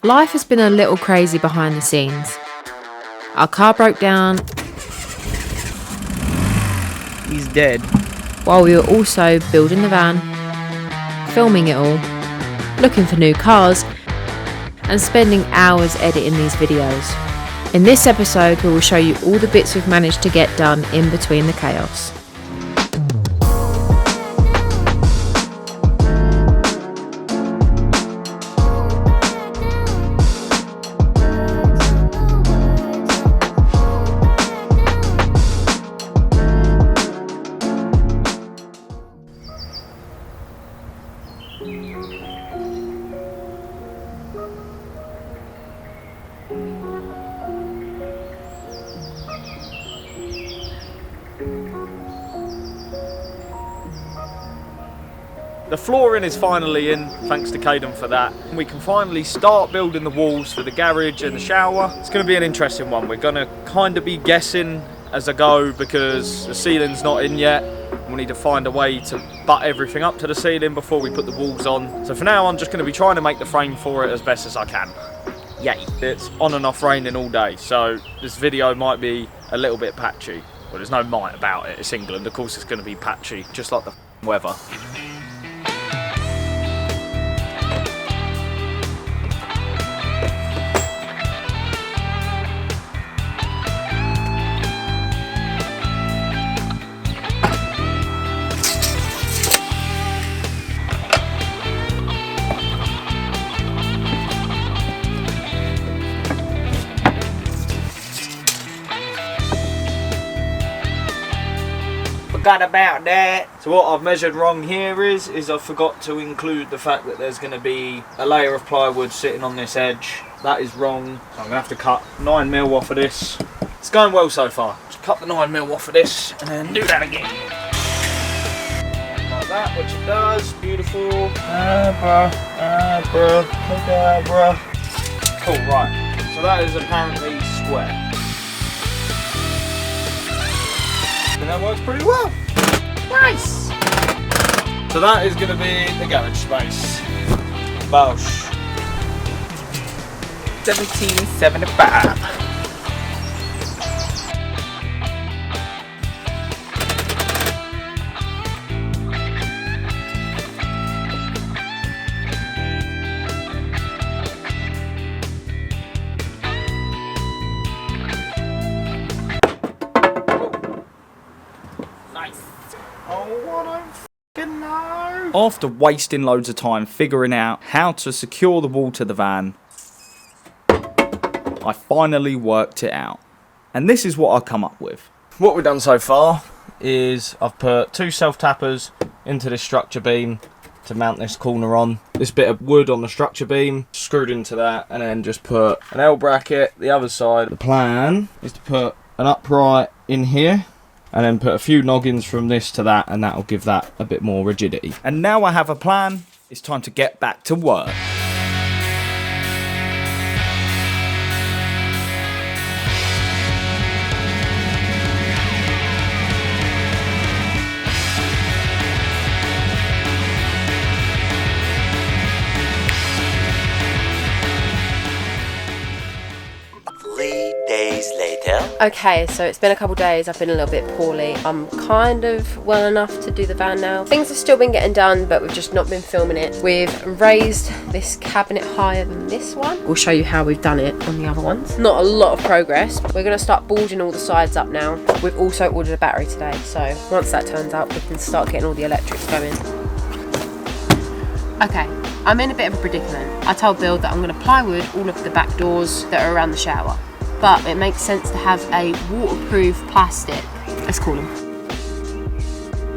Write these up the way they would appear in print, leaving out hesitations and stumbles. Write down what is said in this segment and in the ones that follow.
Life has been a little crazy behind the scenes. Our car broke down. He's dead. While we were also building the van, filming it all, looking for new cars, and spending hours editing these videos. In this episode, we will show you all the bits we've managed to get done in between the chaos. The flooring is finally in, thanks to Caden for that. We can finally start building the walls for the garage and the shower. It's going to be an interesting one. We're going to kind of be guessing as I go because the ceiling's not in yet. We need to find a way to butt everything up to the ceiling before we put the walls on. So for now, I'm just going to be trying to make the frame for it as best as I can. Yay! It's on and off raining all day, so this video might be a little bit patchy. Well, there's no might about it. It's England. Of course it's going to be patchy, just like the weather. Forgot about that. So what I've measured wrong here is I forgot to include the fact that there's going to be a layer of plywood sitting on this edge. That is wrong. So I'm going to have to cut 9mm off of this. It's going well so far. Just cut the 9mm off of this and then do that again. Like that, which it does. Beautiful. Bruh. Cool, right. So that is apparently square. And that works pretty well. Nice! So that is going to be the garage space. Bosh. 1775. After wasting loads of time figuring out how to secure the wall to the van, I finally worked it out. And this is what I've come up with. What we've done so far is I've put 2 self-tappers into this structure beam to mount this corner on. This bit of wood on the structure beam, screwed into that, and then just put an L bracket the other side. The plan is to put an upright in here, and then put a few noggins from this to that, and that'll give that a bit more rigidity. And now I have a plan. It's time to get back to work. Okay, so it's been a couple days. I've been a little bit poorly. I'm kind of well enough to do the van now. Things have still been getting done, but we've just not been filming it. We've raised this cabinet higher than this one. We'll show you how we've done it on the other ones. Not a lot of progress. We're going to start boarding all the sides up now. We've also ordered a battery today, so once that turns out, we can start getting all the electrics going. Okay, I'm in a bit of a predicament. I told Bill that I'm going to plywood all of the back doors that are around the shower. But it makes sense to have a waterproof plastic, let's call them.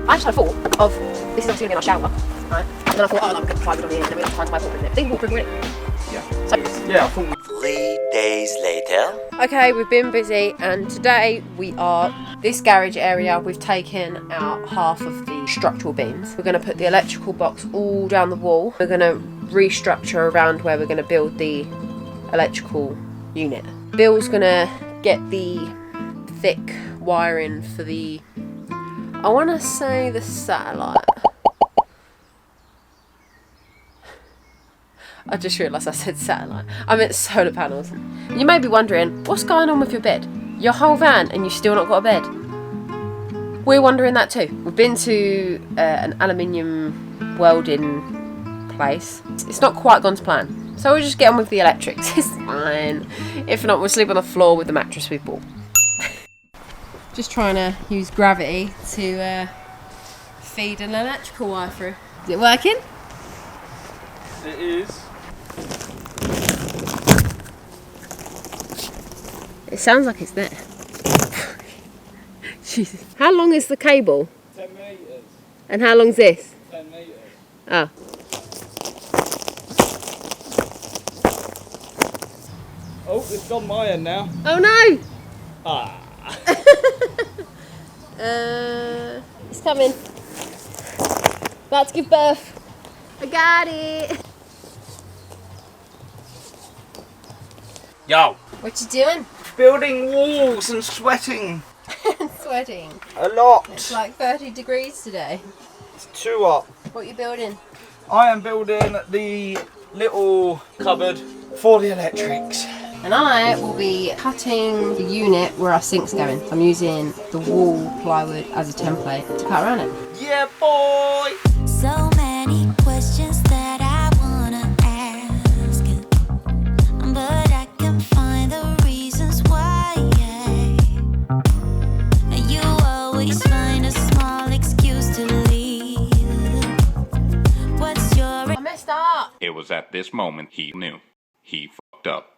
I actually had a thought of, this is obviously going to be in our shower, right? And then I thought, oh, I'm going to put plywood on here, and then we're going to find my waterproof in it. They waterproof, wouldn't it? Yeah. So, Yeah, I thought 3 days later. okay, we've been busy, and today we are, this garage area, we've taken out half of the structural beams. We're going to put the electrical box all down the wall. We're going to restructure around where we're going to build the electrical unit. Bill's gonna get the thick wiring for the, I want to say the satellite. I just realised I said satellite. I meant solar panels. You may be wondering, what's going on with your bed? Your whole van and you've still not got a bed? We're wondering that too. We've been to an aluminium welding place. It's not quite gone to plan. So we'll just get on with the electrics. It's fine. If not, we'll sleep on the floor with the mattress we bought. Just trying to use gravity to feed an electrical wire through. Is it working? It is. It sounds like it's there. Jesus. How long is the cable? 10 metres. And how long's this? 10 metres. Oh. Oh, it's on my end now. Oh no! Ah. It's coming. About to give birth. I got it. Yo, What you doing? building walls and sweating Sweating. a lot. It's like 30 degrees today. It's too hot. What are you building? I am building the little cupboard for the electrics. And I will be cutting the unit where our sink's going. I'm using the wall plywood as a template to cut around it. Yeah, boy. So many questions that I wanna ask, but I can find the reasons why. You always find a small excuse to leave. What's your I messed up. It was at this moment he knew. He fucked up.